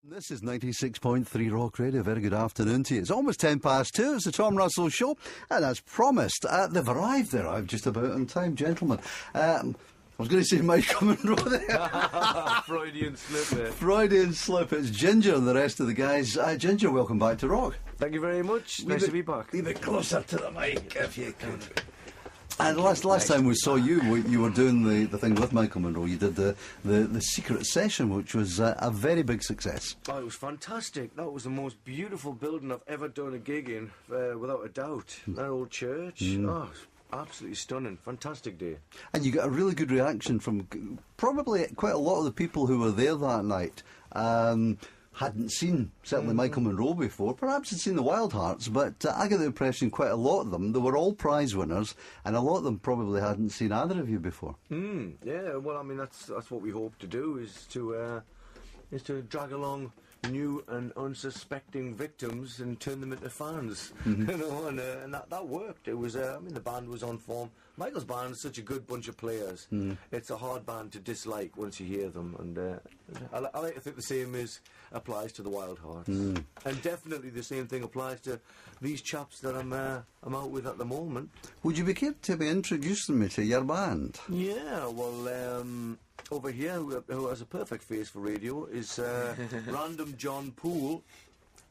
This is 96.3 Rock Radio. Very good afternoon to you. It's almost 2:10. It's the Tom Russell Show. And as promised, they've arrived. They arrived just about on time, gentlemen. I was going to say Michael Monroe there. Freudian slip there. Freudian slip. It's Ginger and the rest of the guys. Ginger, welcome back to Rock. Thank you very much. Nice to be back. Leave it closer to the mic if you could. And last time we saw you, you were doing the thing with Michael Monroe. You did the secret session, which was a very big success. Oh, it was fantastic. That was the most beautiful building I've ever done a gig in, without a doubt. That old church. Oh, absolutely stunning. Fantastic day. And you got a really good reaction from probably quite a lot of the people who were there that night. Hadn't seen, certainly, Michael Monroe before. Perhaps had seen the Wild Hearts, but I get the impression quite a lot of them, they were all prize winners, and a lot of them probably hadn't seen either of you before. Yeah, well, I mean, that's what we hope to do, is to drag along new and unsuspecting victims and turn them into fans. You know, and that worked. It was, I mean, the band was on form. Michael's band is such a good bunch of players. It's a hard band to dislike once you hear them, and I like to think the same applies to the Wild Hearts, and definitely the same thing applies to these chaps that I'm out with at the moment. Would you be care to be introducing me to your band? Yeah, well, over here, who has a perfect face for radio, is Random John Poole.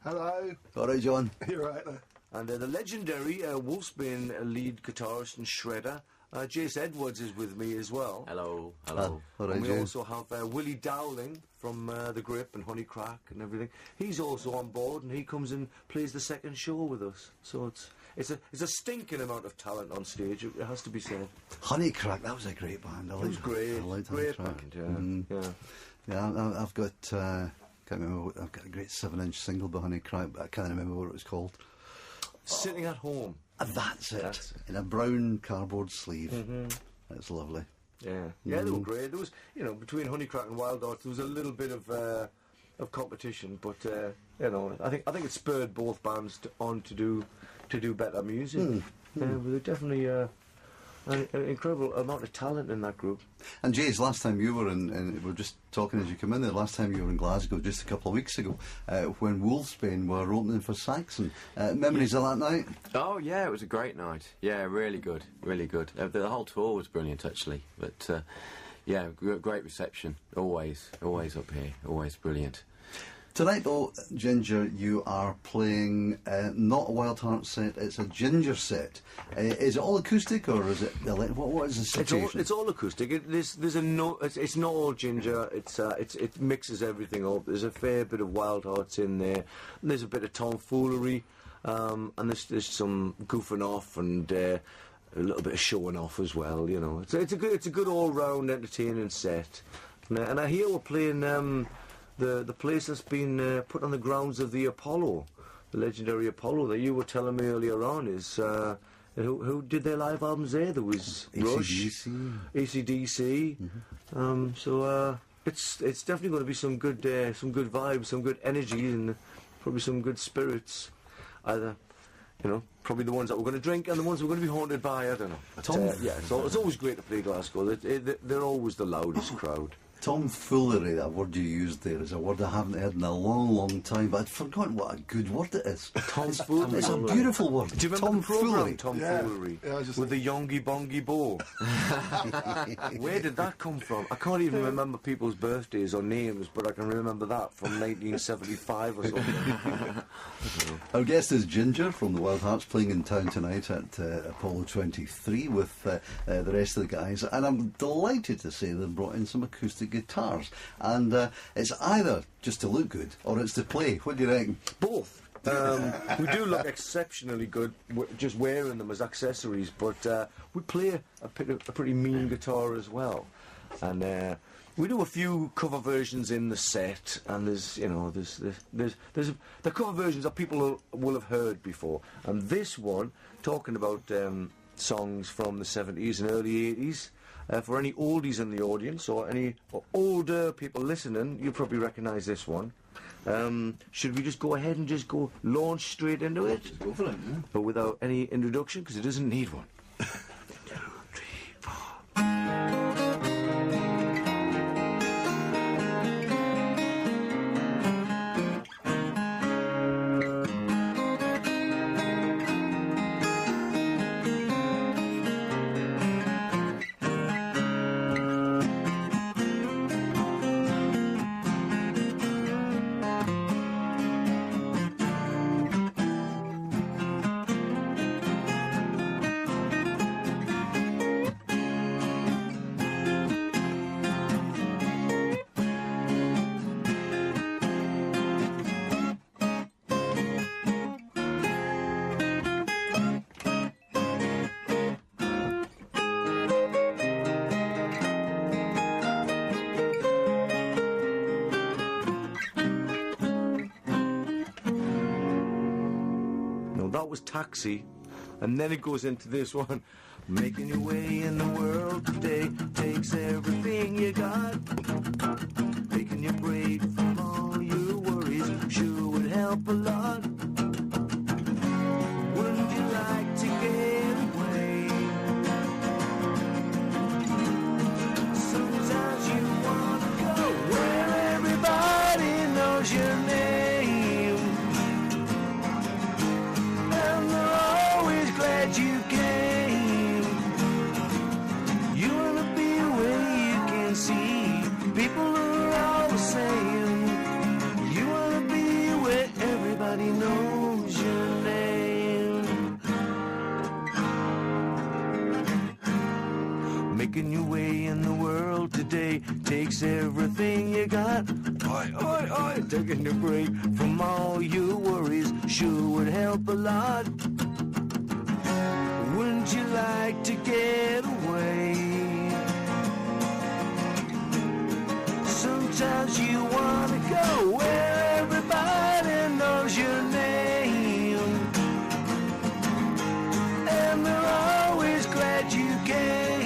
Hello. All right, John. You're right there. And the legendary Wolfsbane lead guitarist and shredder, Jace Edwards, is with me as well. Hello. All right, And we Jace. also have Willie Dowling from The Grip and Honey Crack and everything. He's also on board, and he comes and plays the second show with us. So it's a stinking amount of talent on stage, it has to be said. Honey Crack, that was a great band. It was great. I liked Great Honey Crack. band, yeah. Yeah, I've got, can't remember, I've got a great 7-inch single by Honey Crack, but I can't remember what it was called. Sitting at Home. That's it. That's it. In a brown cardboard sleeve. That's lovely. Yeah, they were great. There was, between Honeycrack and Wild Hearts, there was a little bit of competition, but I think it spurred both bands on to do better music. But definitely an incredible amount of talent in that group. And Jays, last time you were we were just talking as you come in there, last time you were in Glasgow just a couple of weeks ago, when Wolfsbane were opening for Saxon. Memories of that night? Oh, yeah, it was a great night. Yeah, really good, really good. The whole tour was brilliant, actually. But, yeah, great reception. Always up here. Always brilliant. Tonight, though, Ginger, you are playing not a Wild Heart set, it's a Ginger set. Is it all acoustic, or is it... What is the situation? It's all acoustic. It's not all Ginger. It mixes everything up. There's a fair bit of Wild Hearts in there. And there's a bit of tomfoolery. And there's some goofing off and... a little bit of showing off as well, It's a good all-round entertaining set. And I hear we're playing... The place that's been put on the grounds of the Apollo, the legendary Apollo that you were telling me earlier on, is who did their live albums there? There was Rush, AC/DC. So it's definitely going to be some good vibes, some good energy, and probably some good spirits. Either, probably the ones that we're going to drink and the ones we're going to be haunted by. I don't know. But, it's always great to play Glasgow. They're always the loudest crowd. Tomfoolery, that word you used there, is a word I haven't heard in a long, long time, but I'd forgotten what a good word it is. Tomfoolery. It's a beautiful word. Do you remember the programme Tomfoolery? Yeah, with the Yongi Bongi Bo? Where did that come from? I can't even remember people's birthdays or names, but I can remember that from 1975 or something. Our guest is Ginger from the Wild Hearts, playing in town tonight at Apollo 23 with the rest of the guys, and I'm delighted to say they've brought in some acoustic guitars, and it's either just to look good or it's to play. What do you reckon? Both. We do look exceptionally good just wearing them as accessories, but we play a pretty mean guitar as well, and we do a few cover versions in the set, and there's the cover versions that people will have heard before, and this one talking about songs from the 70s and early 80s. For any oldies in the audience or any older people listening, you'll probably recognise this one. Should we just go ahead and just launch straight into it? Just go for it, yeah. But without any introduction, because it doesn't need one. 2, 3, 4. know, that was Taxi, and then it goes into this one. Making your way in the world today takes everything you got. Taking your break from all your worries sure would help a lot. Wouldn't you like to get away? Sometimes you want to go where everybody knows your name, and they're always glad you came. You want to be where you can see people are all the same. You want to be where everybody knows your name. Making your way in the world today takes everything you got. Oi, oi, oi. Taking a break from all your worries sure would help a lot. Wouldn't you like to get away? Sometimes you want to go where everybody knows your name, and they're always glad you came.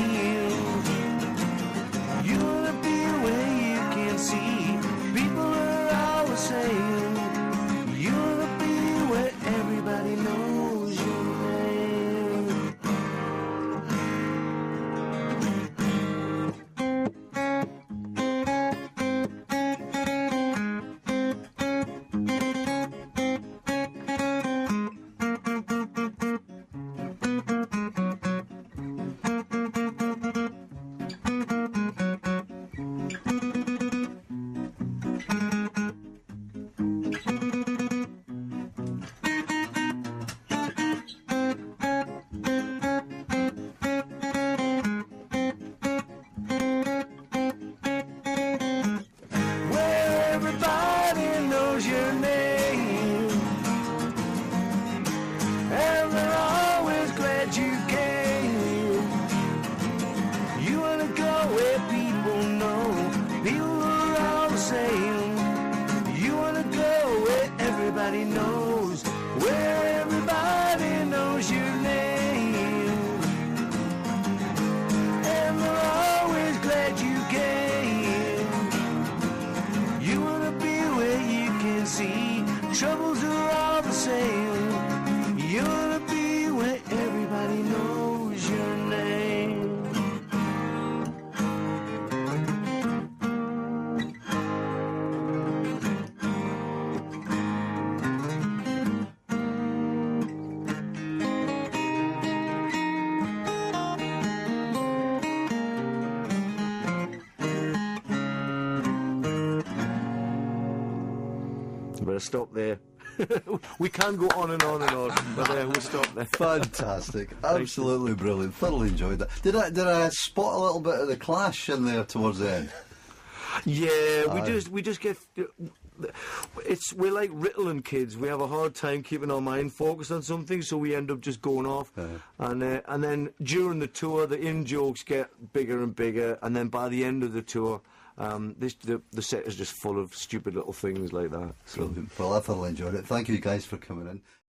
You want to be where you can see people are all the same. You want to be where everybody knows your name. Where everybody knows your name, and they're always glad you came. You wanna go where people know people are all the same. You wanna go where everybody knows, where everybody knows your name, and they're always glad you came. You wanna be where you can see troubles are all the same. You wanna be where everybody knows your name. Better stop there. We can go on and on and on, but we'll stop there. Fantastic, absolutely brilliant. Thoroughly enjoyed that. Did I spot a little bit of the Clash in there towards the end? Yeah, we just get. We're like Ritalin kids. We have a hard time keeping our mind focused on something, so we end up just going off. And then during the tour, the in jokes get bigger and bigger, and then by the end of the tour, the set is just full of stupid little things like that. So. Brilliant. Well, I thoroughly enjoyed it. Thank you guys for coming in.